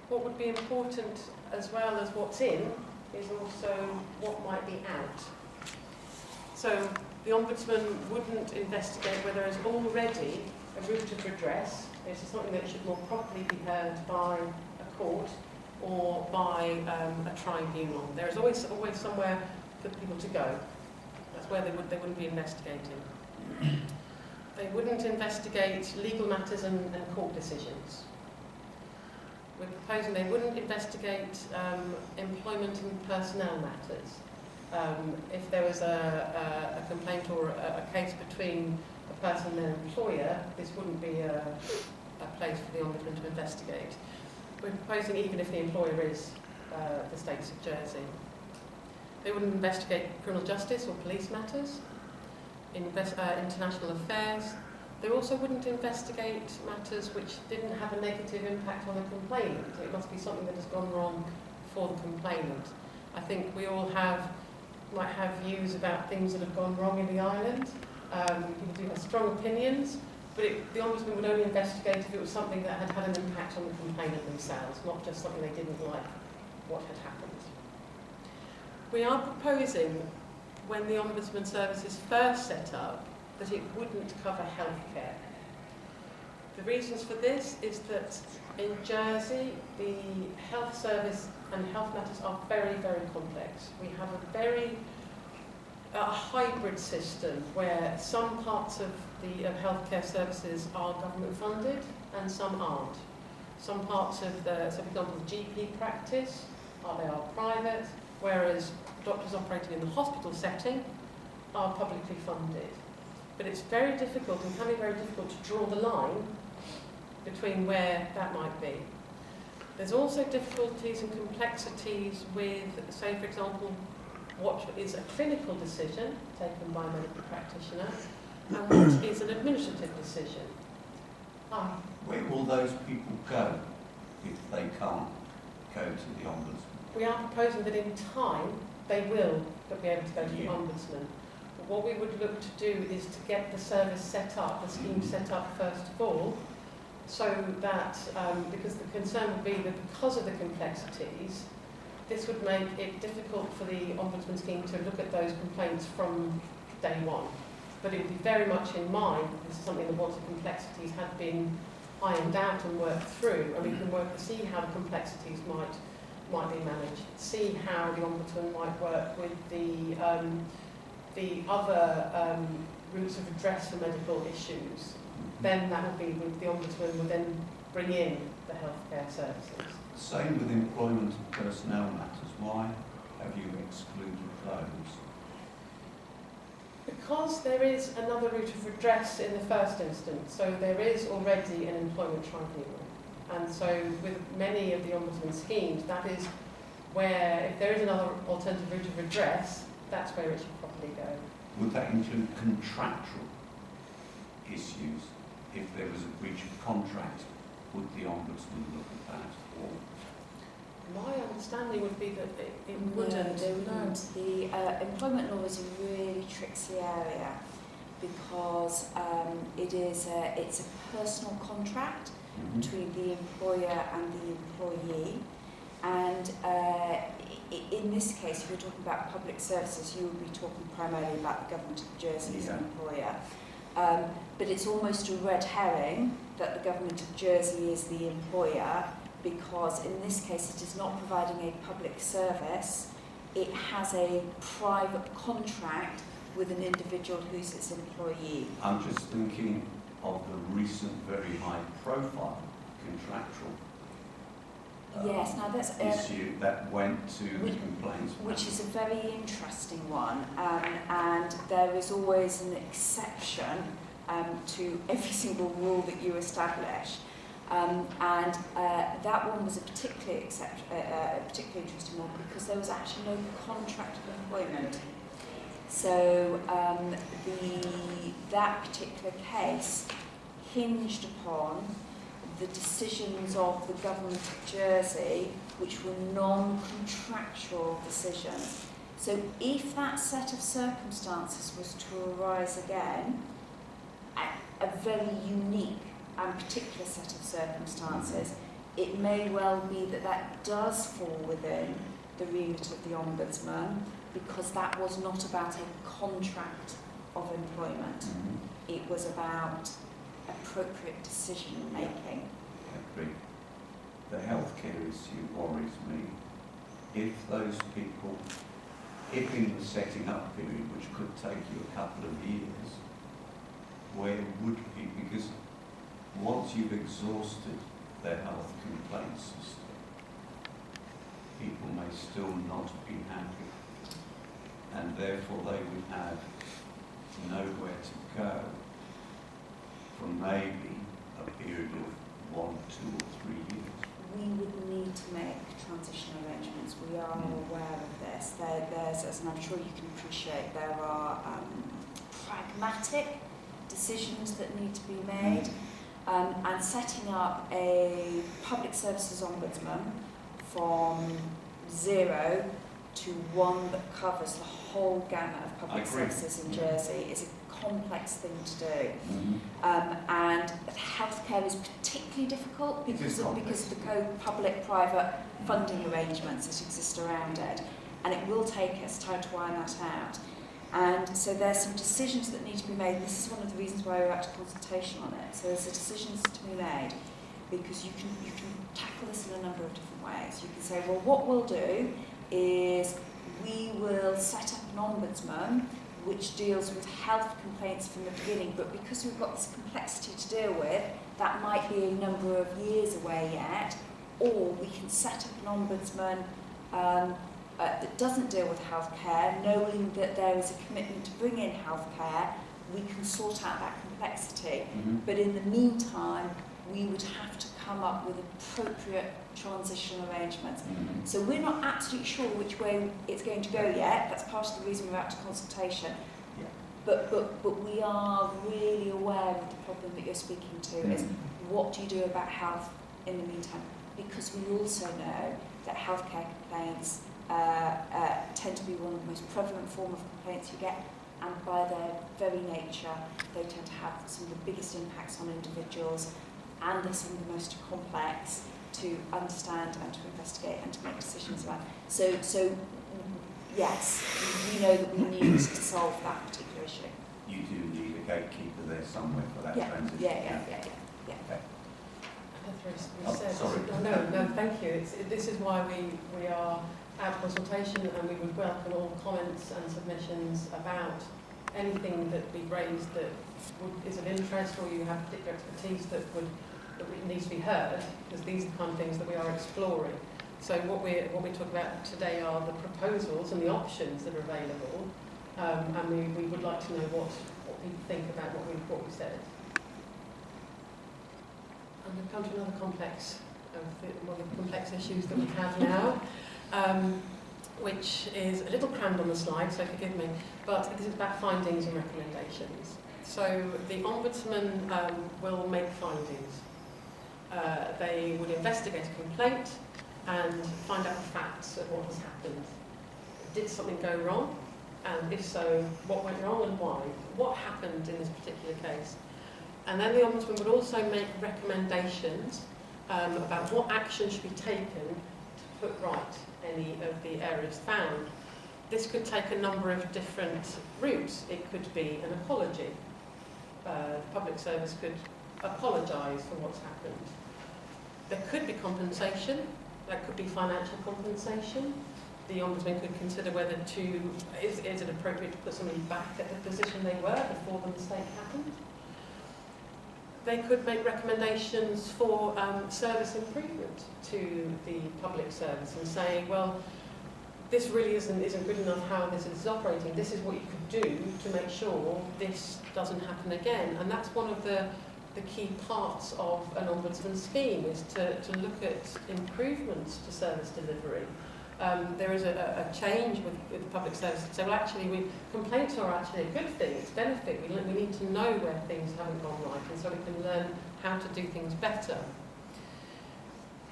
what would be important as well as what's in is also what might be out. So the Ombudsman wouldn't investigate whether there's already a route of redress. This is something that should more properly be heard by a court or by a tribunal. There is always somewhere for people to go. That's where they wouldn't be investigating. They wouldn't investigate legal matters and court decisions. We're proposing they wouldn't investigate employment and personnel matters. If there was a complaint or a case between a person and their employer, this wouldn't be a place for the Ombudsman to investigate. We're proposing even if the employer is the States of Jersey. They wouldn't investigate criminal justice or police matters, international affairs. They also wouldn't investigate matters which didn't have a negative impact on the complainant. It must be something that has gone wrong for the complainant. I think we all might have views about things that have gone wrong in the island. People do have strong opinions, but the Ombudsman would only investigate if it was something that had had an impact on the complainant themselves, not just something they didn't like what had happened. We are proposing, when the Ombudsman service is first set up, that it wouldn't cover healthcare. The reasons for this is that in Jersey, the health service and health matters are very, very complex. We have a hybrid system where some parts of the healthcare services are government funded and some aren't. Some parts of so for example, the GP practice, they are private, whereas doctors operating in the hospital setting are publicly funded. But it's very difficult and can be very difficult to draw the line between where that might be. There's also difficulties and complexities with, say for example, what is a clinical decision taken by a medical practitioner and what is an administrative decision. Where will those people go if they can't go to the Ombudsman? We are proposing that in time they will be able to go to the Ombudsman. What we would look to do is to get the service set up, the scheme set up first of all, so that, because the concern would be that because of the complexities, this would make it difficult for the Ombudsman scheme to look at those complaints from day one. But it would be very much in mind, this is something that once the complexities had been ironed out and worked through, and we can work to see how the complexities might be managed, see how the Ombudsman might work with the other routes of redress for medical issues. Then that would be with the Ombudsman would then bring in the healthcare services. Same with employment and personnel matters. Why have you excluded those? Because there is another route of redress in the first instance. So there is already an employment tribunal. And so with many of the Ombudsman schemes, that is where, if there is another alternative route of redress, that's where it should properly go. Would that include contractual issues? If there was a breach of contract, would the Ombudsman look at that? Or my understanding would be that it wouldn't. No, they wouldn't. The employment law is a really tricksy area because it's a personal contract between the employer and the employee. And in this case, if you're talking about public services, you would be talking primarily about the Government of Jersey as an employer. But it's almost a red herring that the Government of Jersey is the employer, because in this case it is not providing a public service, it has a private contract with an individual who's its employee. I'm just thinking of the recent very high profile contractual yes, now that's issue that went to the complaints, which is a very interesting one, and there is always an exception to every single rule that you establish, and that one was a particularly interesting one because there was actually no contract of employment. So that particular case hinged upon the decisions of the Government of Jersey, which were non-contractual decisions. So if that set of circumstances was to arise again, a very unique and particular set of circumstances, it may well be that that does fall within the remit of the Ombudsman, because that was not about a contract of employment. It was about appropriate decision making. I agree. The healthcare issue worries me. If those people, if in the setting up period, which could take you a couple of years, where would be, because once you've exhausted their health complaint system, people may still not be happy, and therefore they would have nowhere to go for maybe a period of 1, 2 or 3 years. We would need to make transition arrangements. We are aware of this. There's, as I'm sure you can appreciate, there are pragmatic decisions that need to be made, and setting up a public services ombudsman from 0 to one that covers the whole gamut of public services in Jersey is a complex thing to do. And healthcare is particularly difficult because of the public-private funding arrangements that exist around it, and it will take us time to iron that out. And so there's some decisions that need to be made. This is one of the reasons why we're out to consultation on it. So there's the decisions to be made, because you can tackle this in a number of different ways. You can say, well, what we'll do is we will set up an ombudsman which deals with health complaints from the beginning, but because we've got this complexity to deal with, that might be a number of years away yet. Or we can set up an ombudsman that doesn't deal with healthcare, knowing that there is a commitment to bring in healthcare. We can sort out that complexity. But in the meantime, we would have to come up with appropriate transition arrangements. So we're not absolutely sure which way it's going to go yet. That's part of the reason we're out to consultation. But we are really aware of the problem that you're speaking to, is what do you do about health in the meantime? Because we also know that healthcare complaints tend to be one of the most prevalent form of complaints you get, and by their very nature, they tend to have some of the biggest impacts on individuals, and they're some of the most complex to understand and to investigate and to make decisions about. So yes, we know that we need to solve that particular issue. You do need a gatekeeper there somewhere for that transition. Yeah. Okay. Sorry. No, thank you. This is why we are at consultation, and we would welcome all comments and submissions about anything that we raised that is of interest, or you have particular expertise that needs to be heard, because these are the kind of things that we are exploring. So what we talk about today are the proposals and the options that are available, and we would like to know what people think about what we said. And we've come to another one of the complex issues that we have now, which is a little crammed on the slide, so forgive me, but this is about findings and recommendations. So the Ombudsman will make findings. They would investigate a complaint and find out the facts of what has happened. Did something go wrong? And if so, what went wrong and why? What happened in this particular case? And then the Ombudsman would also make recommendations about what action should be taken to put right any of the errors found. This could take a number of different routes. It could be an apology. The public service could apologise for what's happened. There could be compensation. That could be financial compensation. The Ombudsman could consider whether is it appropriate to put somebody back at the position they were before the mistake happened. They could make recommendations for service improvement to the public service and say, well, this really isn't good enough how this is operating. This is what you could do to make sure this doesn't happen again. And that's one of the key parts of an ombudsman scheme, is to look at improvements to service delivery. There is a change with the public service. So well, actually, complaints are actually a good thing. It's benefit. We need to know where things haven't gone right, and so we can learn how to do things better.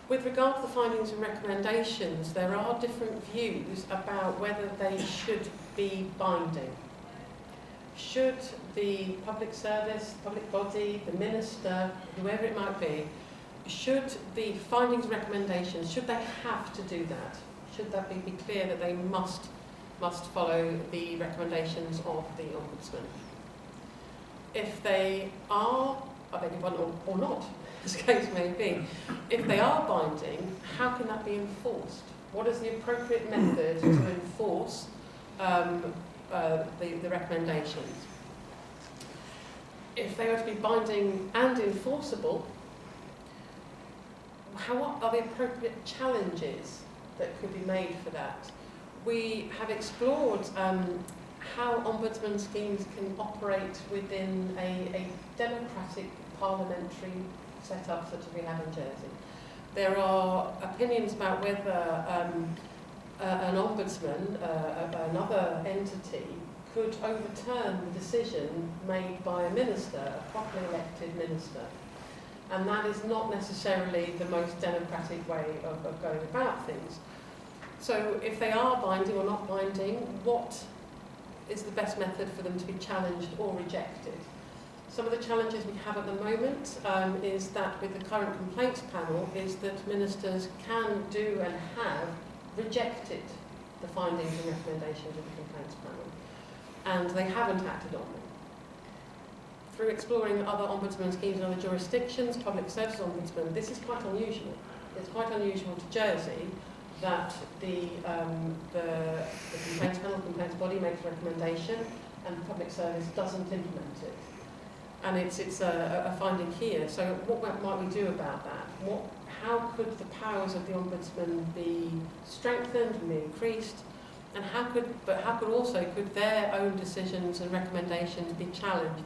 With regard to the findings and recommendations, there are different views about whether they should be binding. Should the public service, public body, the minister, whoever it might be, should the findings and recommendations, should they have to do that? Should that be clear that they must follow the recommendations of the Ombudsman? If they are, I beg your pardon, or not, as the case may be, if they are binding, how can that be enforced? What is the appropriate method to enforce the recommendations? If they were to be binding and enforceable, what are the appropriate challenges that could be made for that? We have explored how ombudsman schemes can operate within a democratic parliamentary setup such as we have in Jersey. There are opinions about whether an ombudsman, another entity, could overturn the decision made by a minister, a properly elected minister. And that is not necessarily the most democratic way of going about things. So if they are binding or not binding, what is the best method for them to be challenged or rejected? Some of the challenges we have at the moment is that with the current complaints panel is that ministers can do and have rejected the findings and recommendations of the complaints panel, and they haven't acted on them. Through exploring other ombudsman schemes in other jurisdictions, public service ombudsman, this is quite unusual. It's quite unusual to Jersey that the complaints panel, complaints body makes a recommendation and the public service doesn't implement it. And it's a finding here. So what might we do about that? How could the powers of the ombudsman be strengthened and be increased? And how could their own decisions and recommendations be challenged?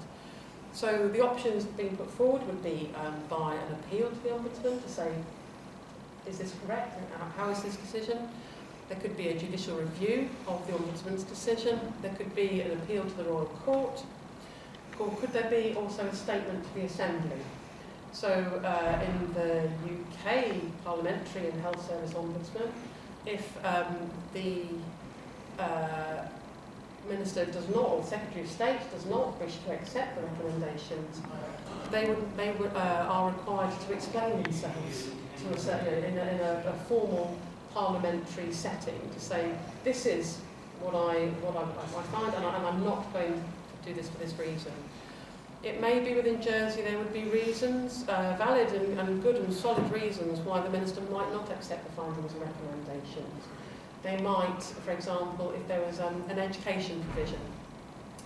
So the options being put forward would be by an appeal to the Ombudsman to say, is this correct? How is this decision? There could be a judicial review of the Ombudsman's decision. There could be an appeal to the Royal Court. Or could there be also a statement to the Assembly? So in the UK Parliamentary and Health Service Ombudsman, if the Minister does not, or the Secretary of State does not wish to accept the recommendations, they are required to explain themselves to in a formal parliamentary setting to say, this is what I find, and I'm not going to do this for this reason. It may be within Jersey there would be reasons, valid and good and solid reasons why the Minister might not accept the findings and recommendations. They might, for example, if there was an education provision,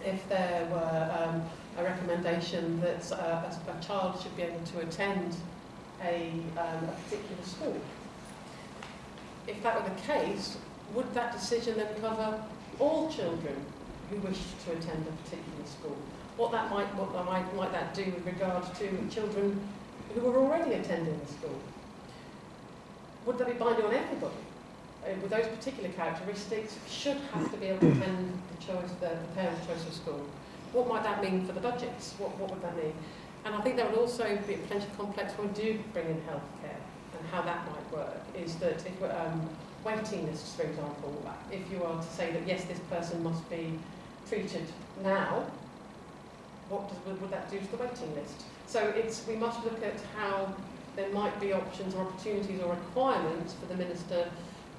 if there were a recommendation that a child should be able to attend a particular school. If that were the case, would that decision then cover all children who wish to attend a particular school? What might that do with regard to children who were already attending the school? Would that be binding on everybody? With those particular characteristics, should have to be able to attend the parents' choice of school. What might that mean for the budgets? What would that mean? And I think that would also be potentially complex when we do bring in healthcare, and how that might work is that if waiting lists, for example, if you are to say that yes, this person must be treated now, what would that do to the waiting list? So we must look at how there might be options or opportunities or requirements for the Minister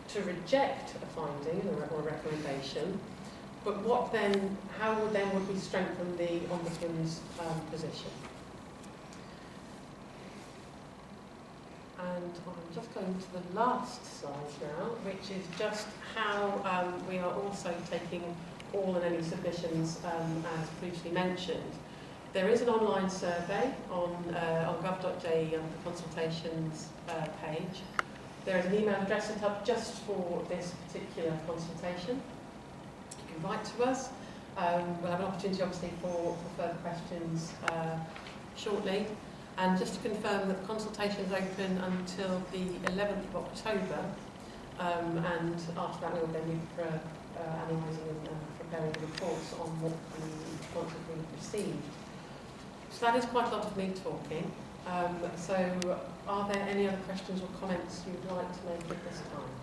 to reject a finding or a recommendation, but how would we strengthen the Ombudsman's position? And I'm just going to the last slide now, which is just how we are also taking all and any submissions as previously mentioned. There is an online survey on gov.je under the consultations page. There is an email address set up just for this particular consultation. You can write to us. We'll have an opportunity obviously for further questions shortly. And just to confirm that the consultation is open until the 11th of October, and after that we'll then be analysing and preparing reports on what the responses we've received. So that is quite a lot of me talking. So are there any other questions or comments you'd like to make at this time?